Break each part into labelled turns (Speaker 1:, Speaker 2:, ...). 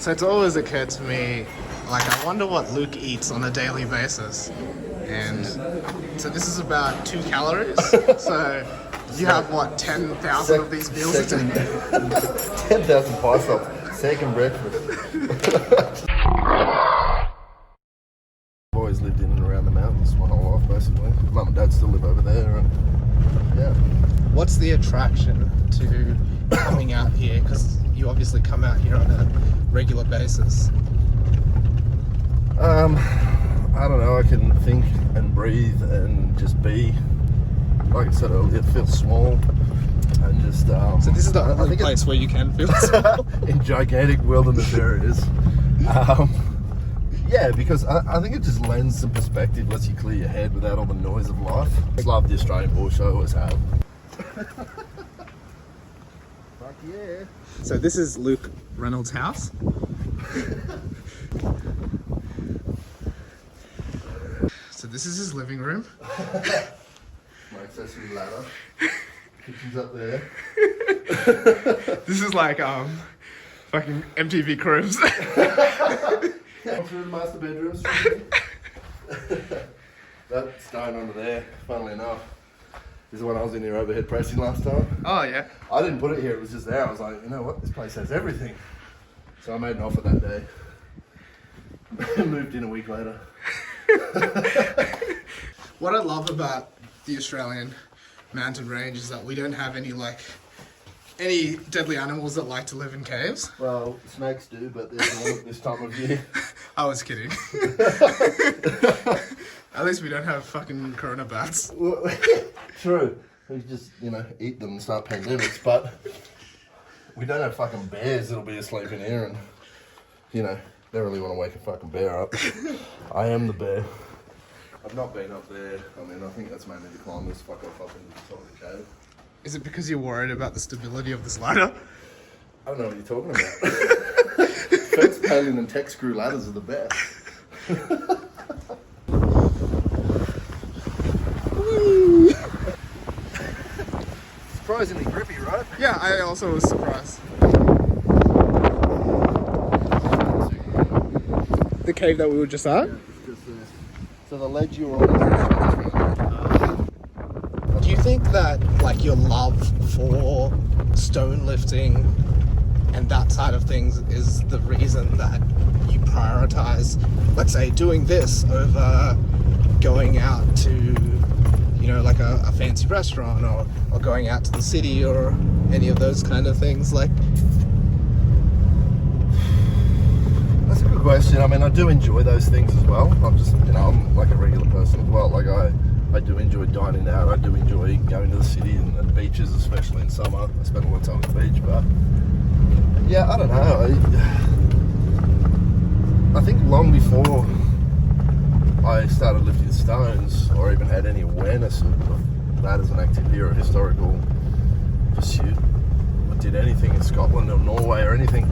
Speaker 1: So it's always occurred to me, like, I wonder what Luke eats on a daily basis. And so this is about 2 calories. So you have, what, 10,000 of these meals a day?
Speaker 2: 10,000 pie shops. Second breakfast. I've always lived in and around the mountains my whole life, basically. Mum and Dad still live over there, and yeah.
Speaker 1: What's the attraction to coming out here? Because you obviously come out here on a regular basis.
Speaker 2: I don't know, I can think and breathe and just be. Like I said earlier, it feels small and just...
Speaker 1: so this is the only place where you can feel small?
Speaker 2: In gigantic wilderness areas. Yeah, because I think it just lends some perspective, lets you clear your head without all the noise of life. I love the Australian bush, I always have. Fuck yeah.
Speaker 1: So this is Luke Reynolds' house. So this is his living room.
Speaker 2: My accessory ladder. Kitchen's up there.
Speaker 1: This is like fucking MTV Cribs.
Speaker 2: Through the master bedrooms. That stone under there, funnily enough, is the one I was in here overhead pressing last time.
Speaker 1: Oh yeah.
Speaker 2: I didn't put it here, it was just there. I was like, you know what, this place has everything. So I made an offer that day. Moved in a week later.
Speaker 1: What I love about the Australian mountain range is that we don't have any deadly animals that like to live in caves.
Speaker 2: Well, snakes do, but there's none at this time of year.
Speaker 1: I was kidding. At least we don't have fucking corona bats.
Speaker 2: Well, true. We just, eat them and start pandemics, but we don't have fucking bears that'll be asleep in here and, they really want to wake a fucking bear up. I am the bear. I've not been up there. I think that's mainly the climbers fuck off up in the top of the cave.
Speaker 1: Is it because you're worried about the stability of this ladder?
Speaker 2: I don't know what you're talking about. Fence paling and tech screw ladders are the best. Surprisingly grippy, right?
Speaker 1: Yeah, I also was surprised. The cave that we were just at?
Speaker 2: Yeah, just there. So the ledge you were on.
Speaker 1: Do you think that, your love for stone lifting and that side of things is the reason that you prioritize, let's say, doing this over going out to, a fancy restaurant or going out to the city or any of those kind of things?
Speaker 2: That's a good question. I do enjoy those things as well. I'm just, I'm like a regular person as well. I do enjoy dining out. I do enjoy going to the city and beaches, especially in summer. I spend a lot of time at the beach, but yeah, I don't know. I think long before I started lifting stones or even had any awareness of that as an activity or a historical pursuit, or did anything in Scotland or Norway or anything,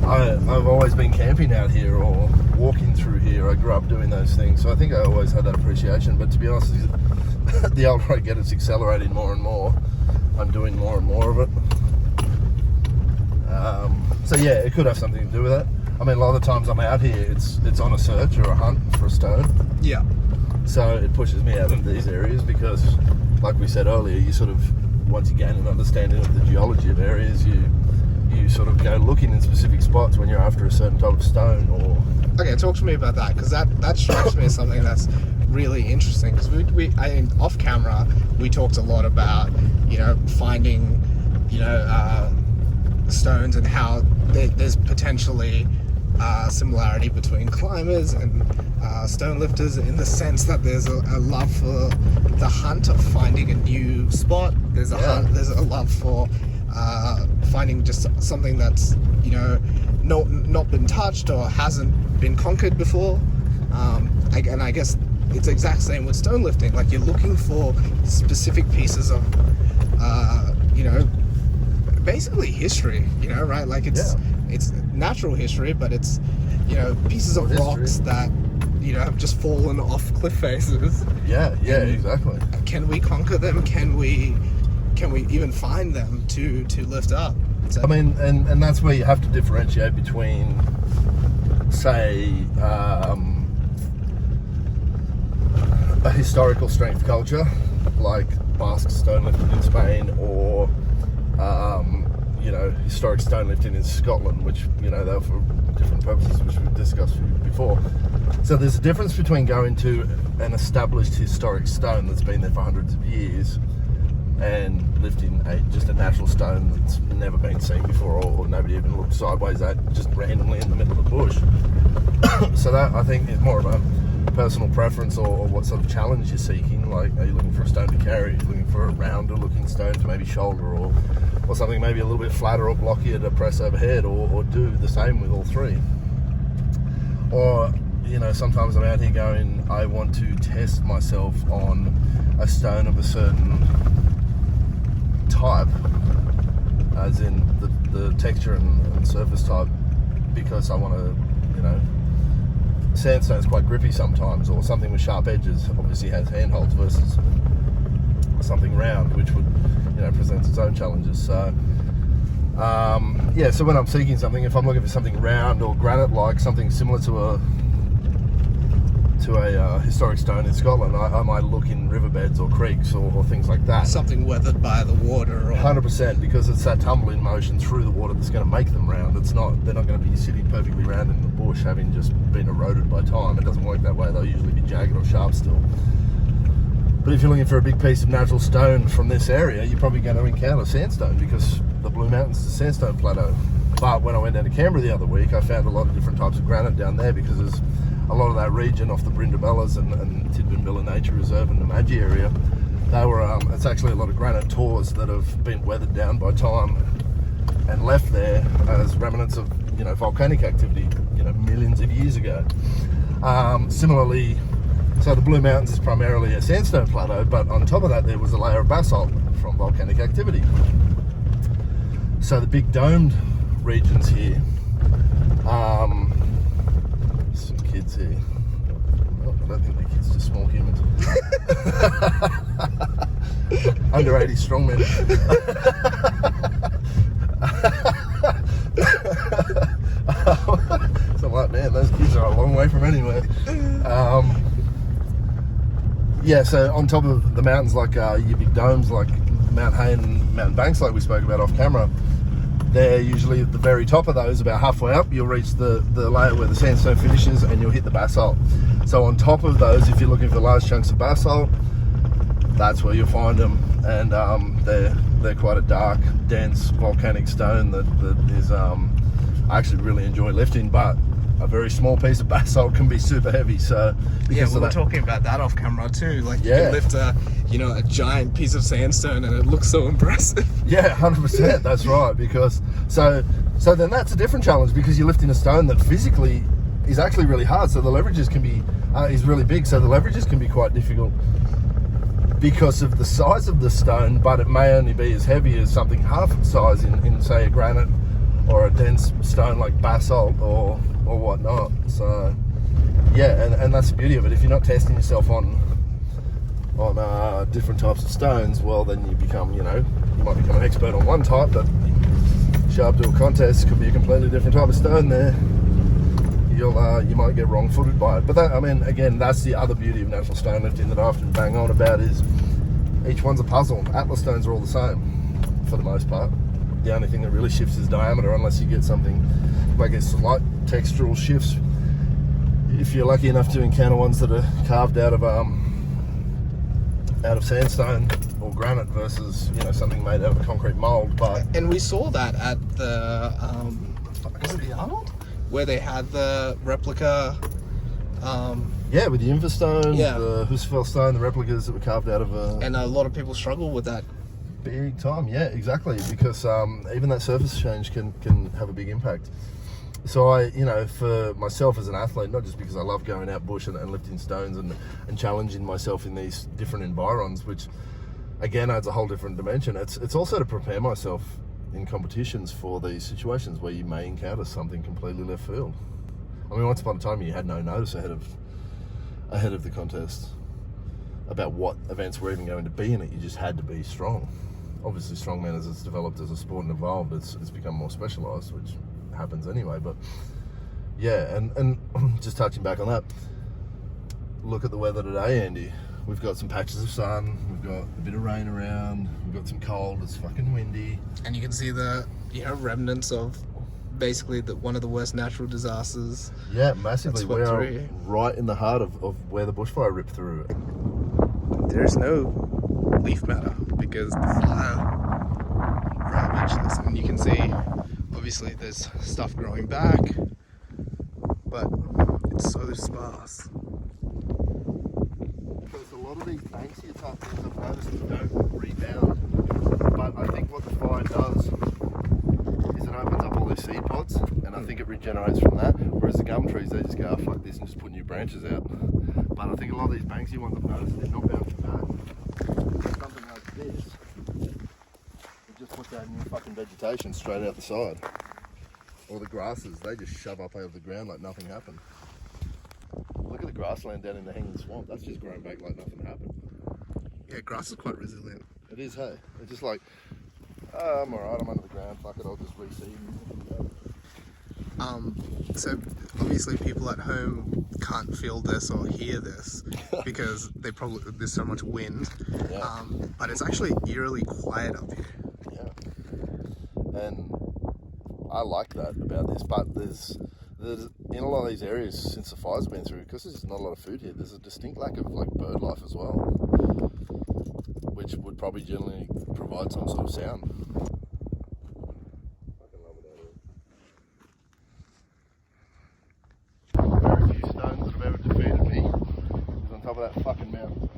Speaker 2: I've always been camping out here or walking through here. I grew up doing those things, so I think I always had that appreciation. But to be honest, the older I get, it's accelerating more and more. I'm doing more and more of it. So yeah, it could have something to do with it. A lot of the times I'm out here, it's on a search or a hunt for a stone.
Speaker 1: Yeah.
Speaker 2: So it pushes me out into these areas because, like we said earlier, you sort of, once you gain an understanding of the geology of areas, you sort of go looking in specific spots when you're after a certain type of stone or...
Speaker 1: Okay, talk to me about that, because that strikes me as something that's really interesting. Because off camera, we talked a lot about, finding, stones and how there's potentially similarity between climbers and stone lifters in the sense that there's a love for the hunt of finding a new spot. There's a love for finding just something that's not been touched or hasn't been conquered before. And I guess it's the exact same with stone lifting. You're looking for specific pieces of basically history, right? It's natural history, but it's pieces of rocks that have just fallen off cliff faces.
Speaker 2: Yeah, exactly.
Speaker 1: Can we conquer them? Can we even find them to lift up? So,
Speaker 2: and that's where you have to differentiate between say, a historical strength culture, like Basque stone lifting in Spain, or historic stone lifting in Scotland, which they're for different purposes, which we've discussed before. So there's a difference between going to an established historic stone that's been there for hundreds of years and lifting just a natural stone that's never been seen before, or nobody even looked sideways at, just randomly in the middle of the bush. So that, I think, is more of a personal preference, or what sort of challenge you're seeking. Like, are you looking for a stone to carry? Are you looking for a rounder looking stone to maybe shoulder, or something maybe a little bit flatter or blockier to press overhead, or do the same with all three? Or, sometimes I'm out here going, I want to test myself on a stone of a certain type, as in the texture and surface type, because I want to, sandstone's quite grippy sometimes, or something with sharp edges obviously has handholds versus something round, which would, present its own challenges. So, so when I'm seeking something, if I'm looking for something round or granite-like, something similar to a historic stone in Scotland, I might look in riverbeds or creeks or things like that.
Speaker 1: Something weathered by the water.
Speaker 2: 100%, because it's that tumbling motion through the water that's going to make them round. They're not going to be sitting perfectly round in the bush, having just been eroded by time. It doesn't work that way. They'll usually be jagged or sharp still. But if you're looking for a big piece of natural stone from this area, you're probably going to encounter sandstone, because the Blue Mountains is a sandstone plateau. But when I went down to Canberra the other week, I found a lot of different types of granite down there, because there's a lot of that region off the Brindabellas and Tidbinbilla Nature Reserve and the Namadgi area. They were, it's actually a lot of granite tors that have been weathered down by time and left there as remnants of, volcanic activity, millions of years ago. Similarly, so the Blue Mountains is primarily a sandstone plateau, but on top of that there was a layer of basalt from volcanic activity. So the big domed regions here, some kids here. Oh, I don't think the kids, just small humans. Under 80 strongmen. So I'm like, man, those kids are a long way from anywhere. So on top of the mountains, like your big domes, like Mount Hay and Mount Banks, like we spoke about off camera, they're usually at the very top of those. About halfway up, you'll reach the layer where the sandstone finishes, and you'll hit the basalt. So on top of those, if you're looking for large chunks of basalt, that's where you'll find them. And they're quite a dark, dense volcanic stone that is, I actually really enjoy lifting, but a very small piece of basalt can be super heavy. So
Speaker 1: we were talking about that off camera too. Like, you can lift a giant piece of sandstone and it looks so impressive.
Speaker 2: Yeah, 100%. That's right. Because so then that's a different challenge, because you're lifting a stone that physically is actually really hard. So the leverages can be is really big. So the leverages can be quite difficult because of the size of the stone, but it may only be as heavy as something half its size in say a granite or a dense stone like basalt or whatnot. So and that's the beauty of it. If you're not testing yourself on different types of stones, well, then you become, you might become an expert on one type, but show up to a contest, could be a completely different type of stone there. You might get wrong-footed by it. But that, again, that's the other beauty of natural stone lifting that I often bang on about, is each one's a puzzle. Atlas stones are all the same for the most part. The only thing that really shifts is diameter, unless you get something like a slight textural shifts. If you're lucky enough to encounter ones that are carved out of sandstone or granite versus something made out of a concrete mold.
Speaker 1: And we saw that at the was it the Arnold, where they had the replica.
Speaker 2: With the Investone, the Husfeld stone, the replicas that were carved out of
Speaker 1: and a lot of people struggle with that.
Speaker 2: Big time, yeah, exactly, because even that surface change can have a big impact. So I, for myself as an athlete, not just because I love going out bush and lifting stones and challenging myself in these different environs, which again adds a whole different dimension. It's also to prepare myself in competitions for these situations where you may encounter something completely left field. Once upon a time you had no notice ahead of the contest about what events were even going to be in it. You just had to be strong. Obviously, strongman, as it's developed as a sport and evolved, it's become more specialised, which happens anyway. But Yeah, and just touching back on that, look at the weather today, Andy. We've got some patches of sun, we've got a bit of rain around, we've got some cold, it's fucking windy.
Speaker 1: And you can see the remnants of basically one of the worst natural disasters.
Speaker 2: Yeah, massively. We are
Speaker 1: through.
Speaker 2: right in the heart of where the bushfire ripped through.
Speaker 1: There is no leaf matter because the fire ravaged this, and you can see obviously there's stuff growing back, but it's so sparse.
Speaker 2: Because a lot of these Banksia type things I've noticed don't rebound, but I think what the fire does is it opens up all these seed pods, and I think it regenerates from that, whereas the gum trees, they just go, oh, fuck this, and just put new branches out. But I think a lot of these Banksia ones I've noticed, they're not bouncing back. Something like this, it just puts out new fucking vegetation straight out the side. Or the grasses, they just shove up out of the ground like nothing happened. Look at the grassland down in the hanging swamp, that's just grown back like nothing happened.
Speaker 1: Yeah, grass is quite resilient.
Speaker 2: It is, hey? It's just like, oh, I'm alright, I'm under the ground, fuck it, I'll just reseed.
Speaker 1: So obviously people at home can't feel this or hear this because there's so much wind.
Speaker 2: Yeah.
Speaker 1: But it's actually eerily quiet up here.
Speaker 2: Yeah. And I like that about this, but there's in a lot of these areas since the fire's been through, because there's not a lot of food here, there's a distinct lack of like bird life as well, which would probably generally provide some sort of sound. Fucking love it out here. Very few stones that have ever defeated me is on top of that fucking mountain.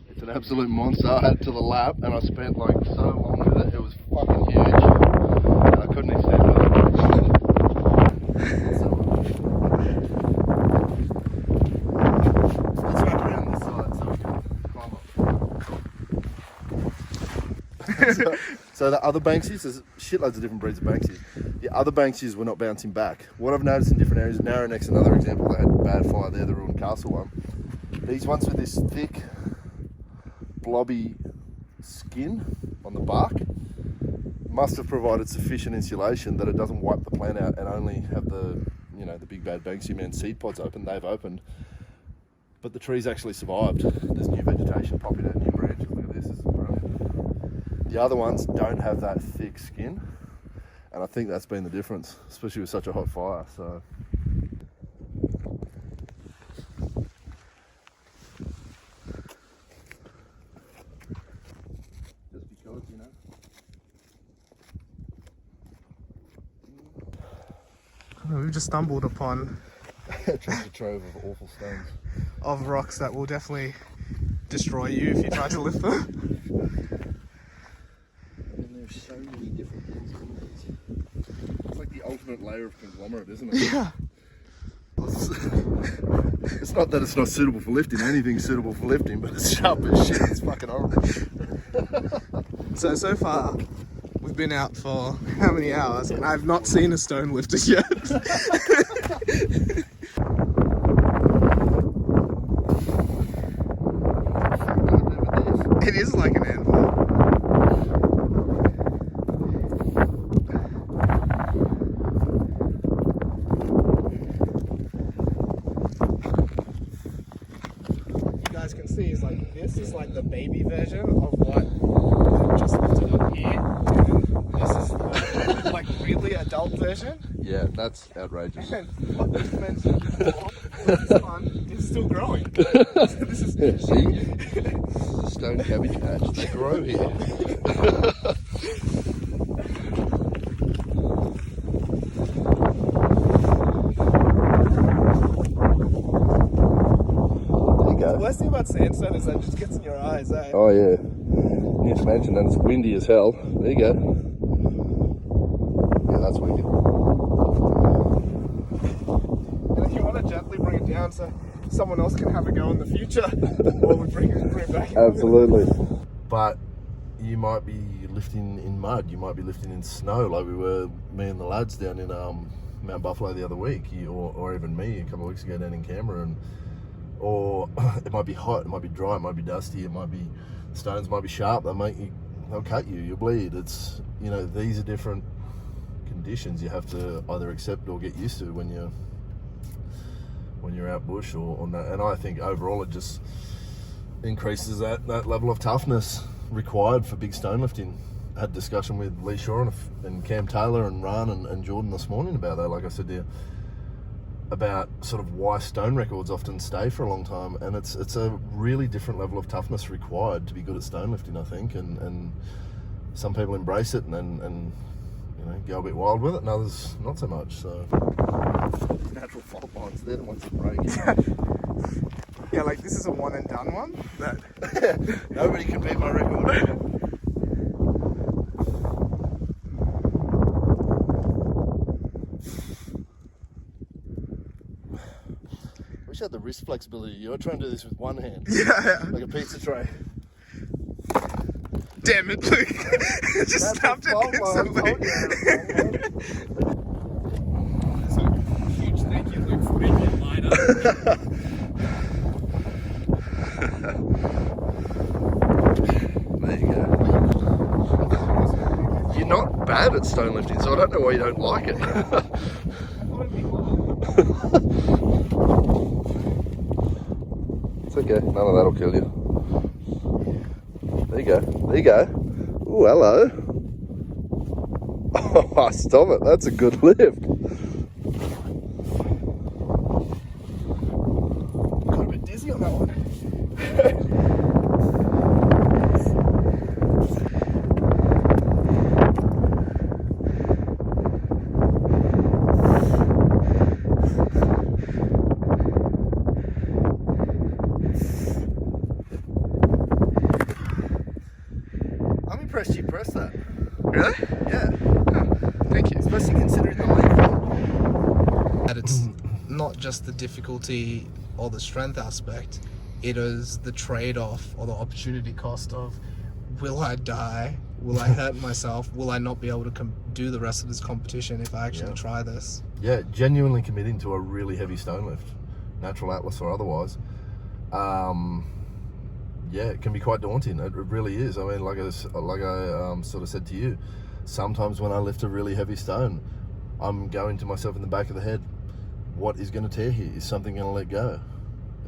Speaker 2: It's an absolute monster. I had it to the lap and I spent like so long with it. It was fucking huge. And I couldn't extend it. Let's wrap around this side so we can climb up. So the other Banksias, there's shitloads of different breeds of Banksias. The other Banksias were not bouncing back. What I've noticed in different areas, Narrowneck's another example, they had a bad fire there, the Ruined Castle one. These ones with this thick, blobby skin on the bark must have provided sufficient insulation that it doesn't wipe the plant out and only have the big bad Banksia man seed pods open. They've opened, but the trees actually survived. There's new vegetation popping out, new branches. Look at this is brilliant. The other ones don't have that thick skin, and I think that's been the difference, especially with such a hot fire. So just because, you know.
Speaker 1: We've just stumbled upon
Speaker 2: A treasure trove of awful stones.
Speaker 1: of rocks that will definitely destroy you if you try to lift them.
Speaker 2: And there's so many different things in these. It's like the ultimate layer of conglomerate, isn't it?
Speaker 1: Yeah.
Speaker 2: It's not that it's not suitable for lifting. Anything's suitable for lifting, but it's sharp as shit. It's fucking horrible.
Speaker 1: So far, we've been out for how many hours, and I've not seen a stone lifted yet. It is like an anvil. You guys can see, is like this is like the baby version of what I just lifted up here, and this is the like really adult version.
Speaker 2: Yeah, that's outrageous.
Speaker 1: And what was mentioned before, this one is still growing. This is
Speaker 2: See? Stone cabbage patch. They grow here.
Speaker 1: The worst thing about sandstone is that it just gets in your eyes, eh?
Speaker 2: Oh yeah. Need to mention that it's windy as hell. There you go. Yeah, that's wicked.
Speaker 1: And if you want to gently bring it down so someone else can have a go in the future, while we bring it back.
Speaker 2: Absolutely. But you might be lifting in mud. You might be lifting in snow, like we were, me and the lads down in Mount Buffalo the other week, or even me a couple of weeks ago down in Canberra, or it might be hot, it might be dry, it might be dusty, it might be stones might be sharp. They'll cut you. You'll bleed. It's these are different conditions you have to either accept or get used to when you're out bush or not. And I think overall it just increases that level of toughness required for big stone lifting. I had a discussion with Lee Shaw and Cam Taylor and Ran and Jordan this morning about that, like I said to you, about sort of why stone records often stay for a long time, and it's a really different level of toughness required to be good at stone lifting, I think, and some people embrace it and go a bit wild with it, and others not so much. So natural fault lines, they're the ones that break.
Speaker 1: Yeah, like this is a one and done one.
Speaker 2: Nobody can beat my record. I wish I had the wrist flexibility. You're trying to do this with one hand.
Speaker 1: Yeah.
Speaker 2: Like a pizza tray.
Speaker 1: Damn it, Luke. Just stopped it instantly. So, huge thank you, Luke, for being your liner.
Speaker 2: There you go. You're not bad at stone lifting, so I don't know why you don't like it. It's okay, none of that'll kill you. There you go, there you go. Ooh, hello. Oh, stop it, that's a good lift.
Speaker 1: Got a bit dizzy on that one.
Speaker 2: I'm impressed you pressed that.
Speaker 1: Really?
Speaker 2: Yeah.
Speaker 1: Thank you.
Speaker 2: Especially considering the length.
Speaker 1: That it's not just the difficulty or the strength aspect, it is the trade-off or the opportunity cost of, will I die? Will I hurt myself? Will I not be able to do the rest of this competition if I actually try this?
Speaker 2: Yeah, genuinely committing to a really heavy stone lift, natural atlas or otherwise. Yeah, it can be quite daunting. It really is. I mean, like I sort of said to you, sometimes when I lift a really heavy stone, I'm going to myself in the back of the head, what is going to tear here? Is something going to let go?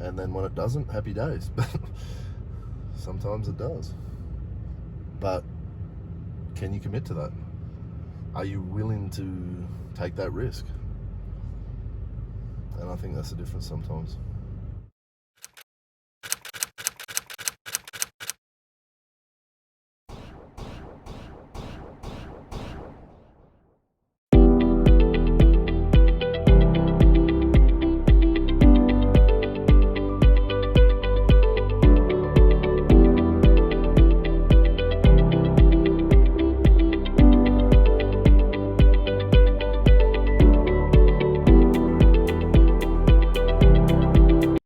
Speaker 2: And then when it doesn't, happy days. But sometimes it does. But can you commit to that? Are you willing to take that risk? And I think that's the difference sometimes.